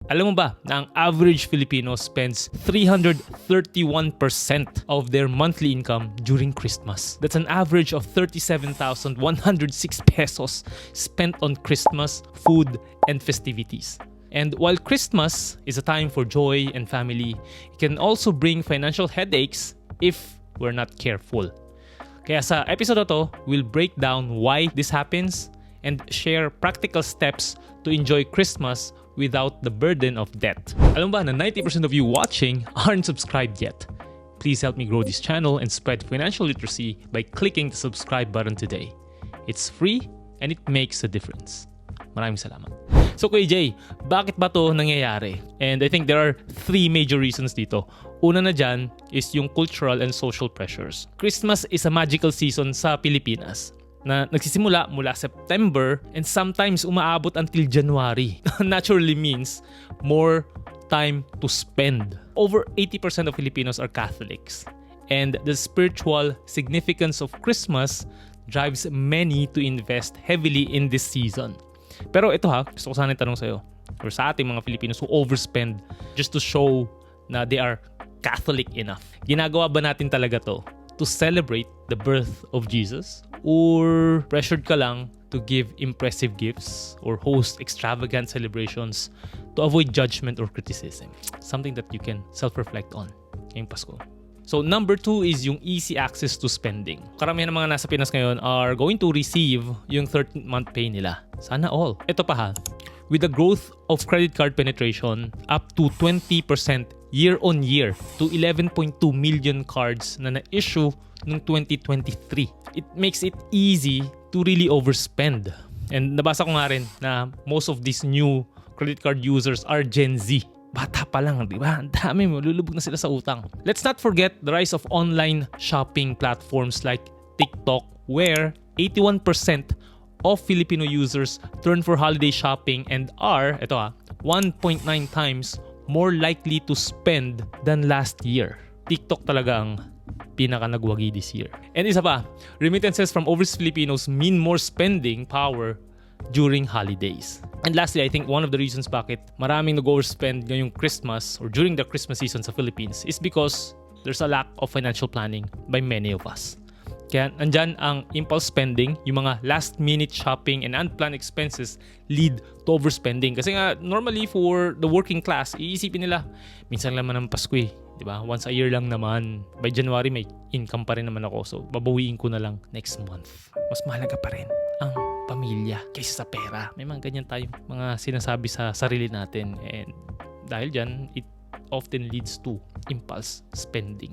Alam mo ba na ang average Filipino spends 331% of their monthly income during Christmas? That's an average of 37,106 pesos spent on Christmas, food, and festivities. And while Christmas is a time for joy and family, it can also bring financial headaches if we're not careful. Kaya sa episode na to, we'll break down why this happens and share practical steps to enjoy Christmas without the burden of debt. Alam ba na 90% of you watching aren't subscribed yet? Please help me grow this channel and spread financial literacy by clicking the subscribe button today. It's free and it makes a difference. Maraming salamat. So Kuya Jay, bakit ba to nangyayari? And I think there are three major reasons dito. Una na dyan is yung cultural and social pressures. Christmas is a magical season sa Pilipinas na nagsisimula mula September and sometimes umaabot until January. Naturally means more time to spend. Over 80% of Filipinos are Catholics. And the spiritual significance of Christmas drives many to invest heavily in this season. Pero ito gusto ko sana tanong sa'yo, or sa ating mga Filipinos who overspend just to show na they are Catholic enough. Ginagawa ba natin talaga to celebrate the birth of Jesus? Or pressured ka lang to give impressive gifts or host extravagant celebrations to avoid judgment or criticism? Something that you can self-reflect on ngayong Pasko. So number 2 is yung easy access to spending. Karamihan ng mga nasa Pinas ngayon are going to receive yung 13th month pay nila. Sana all. Ito pa with the growth of credit card penetration up to 20% year on year to 11.2 million cards na na-issue noong 2023. It makes it easy to really overspend. And nabasa ko nga rin na most of these new credit card users are Gen Z. Bata pa lang, di ba? Ang dami mo, lulubog na sila sa utang. Let's not forget the rise of online shopping platforms like TikTok, where 81% of Filipino users turn for holiday shopping and are, 1.9 times more likely to spend than last year. TikTok talaga ang pinaka nagwagi this year. And isa pa, remittances from overseas Filipinos mean more spending power during holidays. And lastly, I think one of the reasons bakit maraming nag-overspend ngayong Christmas or during the Christmas season sa Philippines is because there's a lack of financial planning by many of us. Kaya nandyan ang impulse spending, yung mga last-minute shopping and unplanned expenses lead to overspending. Kasi nga, normally for the working class, iisipin nila, minsan lang naman ang Pasko diba? Once a year lang naman. By January, may income pa rin naman ako. So, babawiin ko na lang next month. Mas mahalaga pa rin ang pamilya kaysa sa pera. May mga ganyan tayong mga sinasabi sa sarili natin. And dahil dyan, it often leads to impulse spending.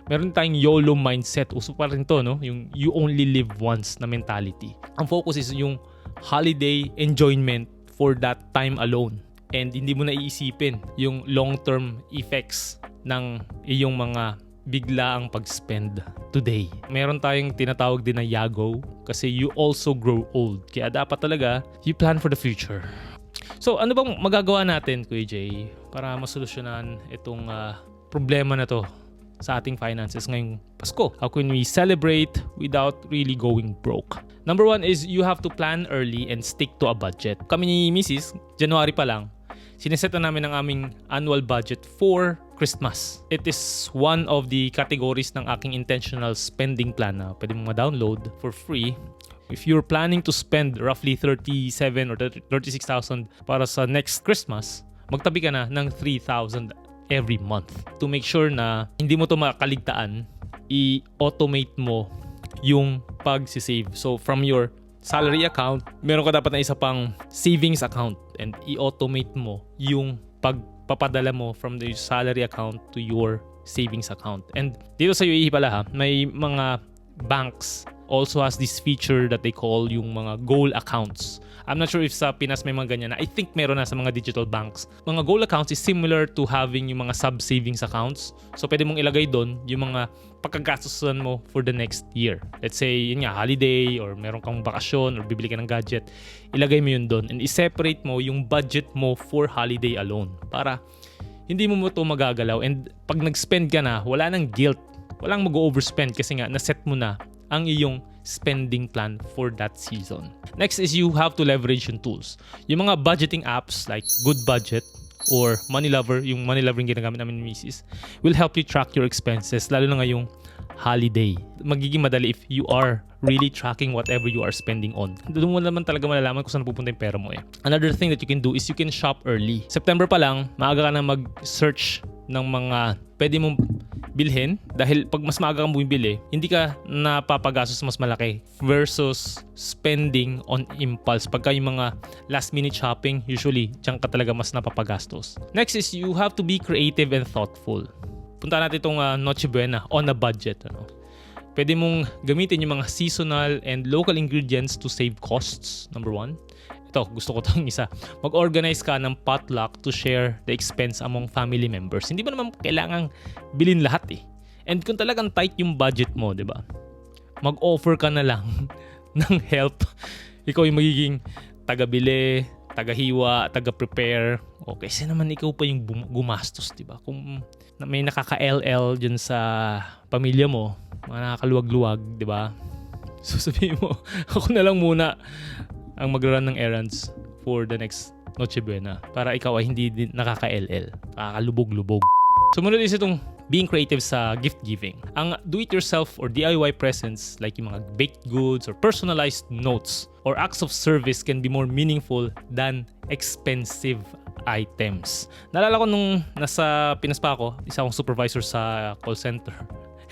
Meron tayong YOLO mindset. Uso pa rin to, no? Yung you only live once na mentality. Ang focus is yung holiday enjoyment for that time alone. And hindi mo na iisipin yung long-term effects ng iyong mga biglaang pag-spend today. Meron tayong tinatawag din na yago kasi you also grow old. Kaya dapat talaga you plan for the future. So ano bang magagawa natin, Kuya Jay, para masolusyonan itong problema na to sa ating finances ngayong Pasko? How can we celebrate without really going broke? Number 1 is you have to plan early and stick to a budget. Kami ni Mrs. January pa lang, sineset na namin ang aming annual budget for Christmas. It is one of the categories ng aking intentional spending plan na pwede mong ma-download for free. If you're planning to spend roughly 37 or 36,000 para sa next Christmas, magtabi ka na ng 3,000 every month. To make sure na hindi mo to makaligtaan, i-automate mo yung pag-save. So from your salary account, meron ka dapat na isa pang savings account and i-automate mo yung pagpapadala mo from the salary account to your savings account. And dito sa UAE pala may mga banks also has this feature that they call yung mga goal accounts. I'm not sure if sa Pinas may mga ganyan. I think meron na sa mga digital banks. Mga goal accounts is similar to having yung mga sub-savings accounts. So pwede mong ilagay doon yung mga pagkagastusan mo for the next year. Let's say, yun nga, holiday or meron kang bakasyon or bibili ka ng gadget. Ilagay mo yun doon and i-separate mo yung budget mo for holiday alone. Para hindi mo ito magagalaw. And pag nag-spend ka na, wala nang guilt. Walang mag-overspend kasi nga naset mo na ang iyong spending plan for that season. Next is you have to leverage yung tools. Yung mga budgeting apps like Good Budget or money lover, yung money lover yung ginagamit namin ni Mrs., will help you track your expenses, lalo na ngayong holiday. Magiging madali if you are really tracking whatever you are spending on. Doon mo naman talaga malalaman kung saan pupunta yung pera mo eh. Another thing that you can do is you can shop early. September pa lang, maaga ka na mag-search ng mga pwede mong bilhin dahil pag mas maaga kang bumibili, hindi ka napapagastos mas malaki versus spending on impulse. Pagka yung mga last minute shopping, usually diyan ka talaga mas napapagastos. Next is you have to be creative and thoughtful. Punta natin itong Noche Buena on a budget. Pwede mong gamitin yung mga seasonal and local ingredients to save costs, number 1. Ito, gusto ko itong isa. Mag-organize ka ng potluck to share the expense among family members. Hindi ba naman kailangang bilhin lahat eh. And kung talagang tight yung budget mo, di ba? Mag-offer ka na lang ng help. Ikaw yung magiging taga-bili, taga-hiwa, taga-prepare. Okay, kasi naman ikaw pa yung gumastos, di ba? Kung may nakaka-LL dyan sa pamilya mo, mga nakakaluwag-luwag, di ba? So sabihin mo, ako na lang muna ang mag-run ng errands for the next Noche Buena para ikaw ay hindi din nakaka-LL, nakakalubog-lubog. Sumunod is itong being creative sa gift giving. Ang do-it-yourself or DIY presents like yung mga baked goods or personalized notes or acts of service can be more meaningful than expensive items. Naalala ko nung nasa Pinas pa ako, isa akong supervisor sa call center.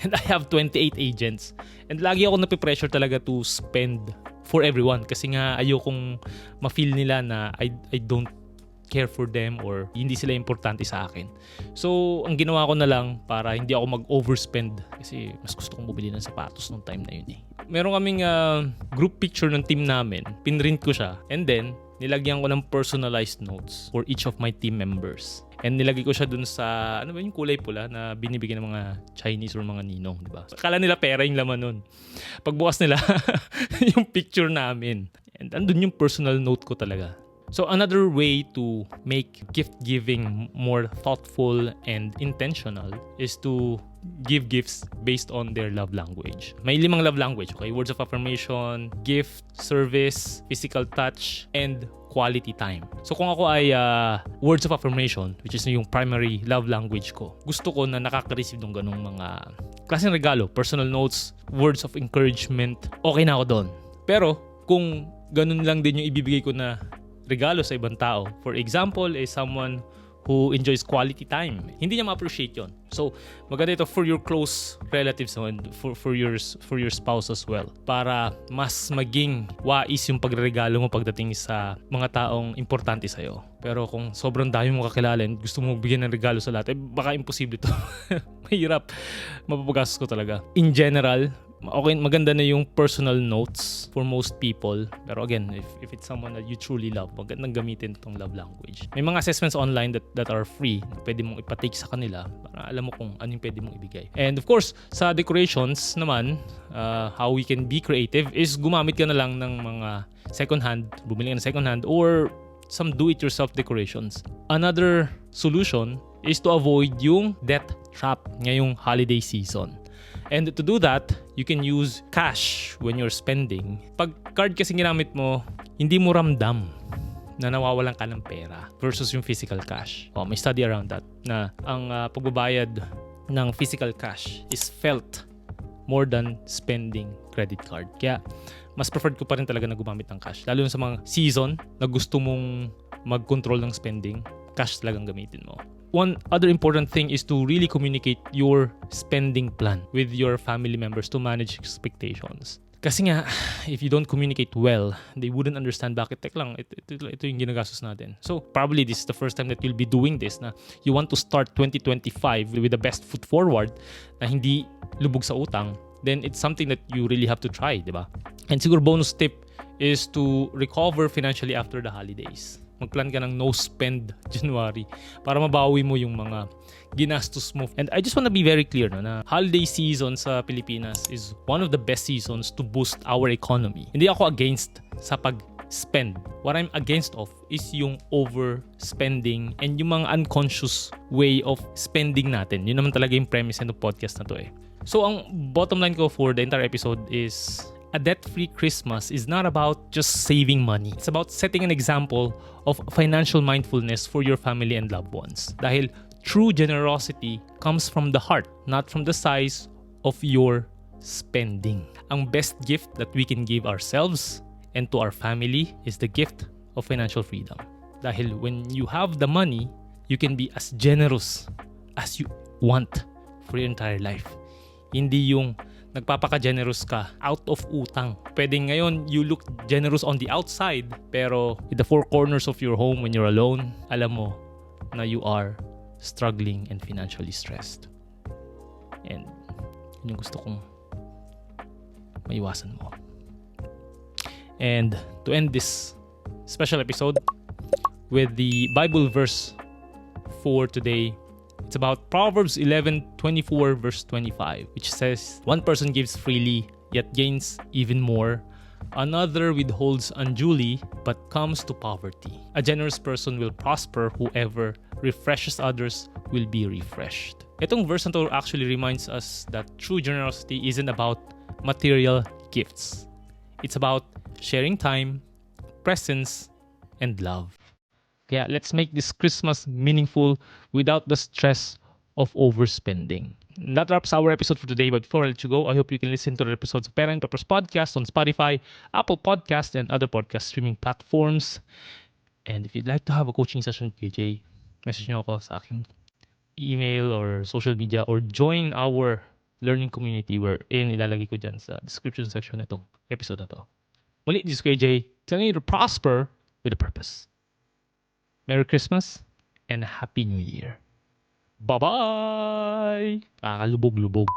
And I have 28 agents. And lagi ako napipressure talaga to spend for everyone kasi nga ayokong ma-feel nila na I don't care for them or hindi sila importante sa akin. So, ang ginawa ko na lang para hindi ako mag-overspend kasi mas gusto kong bumili ng sapatos nung time na yun eh. Meron kaming group picture ng team namin. Pinrint ko siya and then nilagyan ko ng personalized notes for each of my team members. And nilagay ko siya dun sa, ano ba yung kulay pula na binibigyan ng mga Chinese or mga ninong, di ba? Akala nila pera yung laman nun. Pagbukas nila, yung picture namin. And andun yung personal note ko talaga. So another way to make gift giving more thoughtful and intentional is to give gifts based on their love language. May 5 love language, okay? Words of affirmation, gift, service, physical touch, and quality time. So kung ako ay words of affirmation, which is yung primary love language ko, gusto ko na nakaka-receive ng ganung mga klaseng regalo, personal notes, words of encouragement, okay na ako doon. Pero kung ganun lang din yung ibibigay ko na regalo sa ibang tao, for example, is someone who enjoys quality time, hindi niya ma-appreciate yon. So, maganda ito for your close relatives and for your spouse as well. Para mas maging wais yung pagregalo mo pagdating sa mga taong importante sa'yo. Pero kung sobrang dami mo kakilala and gusto mo bigyan ng regalo sa lahat, baka imposible to. Mahirap. Mapapagastos ko talaga. In general, okay, maganda na yung personal notes for most people. Pero again, if it's someone that you truly love, magandang gamitin itong love language. May mga assessments online that are free. Pwede mong ipatake sa kanila para alam mo kung anong pwede mong ibigay. And of course, sa decorations naman, how we can be creative is gumamit ka na lang ng mga second-hand, bumili ka ng second-hand or some do-it-yourself decorations. Another solution is to avoid yung debt trap ngayong holiday season. And to do that, you can use cash when you're spending. Pag card kasi ginamit mo, hindi mo ramdam na nawawalan ka ng pera versus yung physical cash. May study around that na ang pagbabayad ng physical cash is felt more than spending credit card. Kaya mas preferred ko pa rin talaga na gumamit ng cash. Lalo sa mga season na gusto mong mag-control ng spending, cash talagang gamitin mo. One other important thing is to really communicate your spending plan with your family members to manage expectations. Kasi nga, if you don't communicate well, they wouldn't understand bakit tek lang, ito yung ginagastos natin. So, probably this is the first time that you'll be doing this na you want to start 2025 with the best foot forward na hindi lubog sa utang, then it's something that you really have to try, di ba? And siguro bonus tip is to recover financially after the holidays. Magplan ka ng no-spend January para mabawi mo yung mga ginastos mo. And I just want to be very clear na holiday season sa Pilipinas is one of the best seasons to boost our economy. Hindi ako against sa pag-spend. What I'm against of is yung overspending and yung mga unconscious way of spending natin. Yun naman talaga yung premise ng podcast na to eh. So ang bottom line ko for the entire episode is A debt-free Christmas is not about just saving money. It's about setting an example of financial mindfulness for your family and loved ones. Dahil true generosity comes from the heart, not from the size of your spending. Ang best gift that we can give ourselves and to our family is the gift of financial freedom. Dahil when you have the money, you can be as generous as you want for your entire life. Hindi yung nagpapaka-generous ka out of utang. Pwedeng ngayon you look generous on the outside, pero in the four corners of your home when you're alone, alam mo na you are struggling and financially stressed. And yun yung gusto kong maiwasan mo. And to end this special episode with the Bible verse for today, it's about Proverbs 11:24 verse 25, which says, "One person gives freely, yet gains even more. Another withholds unduly, but comes to poverty. A generous person will prosper. Whoever refreshes others will be refreshed." Itong verse na to actually reminds us that true generosity isn't about material gifts. It's about sharing time, presence, and love. Kaya let's make this Christmas meaningful without the stress of overspending. That wraps our episode for today. But before I let you go, I hope you can listen to the episodes of Pagkatapos podcast on Spotify, Apple Podcast, and other podcast streaming platforms. And if you'd like to have a coaching session with KJ, message nyo ako sa aking email or social media, or join our learning community wherein ilalagay ko dyan sa description section na itong episode na to. Muli, this is KJ, telling you to prosper with a purpose. Merry Christmas and Happy New Year. Bye-bye! Kakalubog-lubog.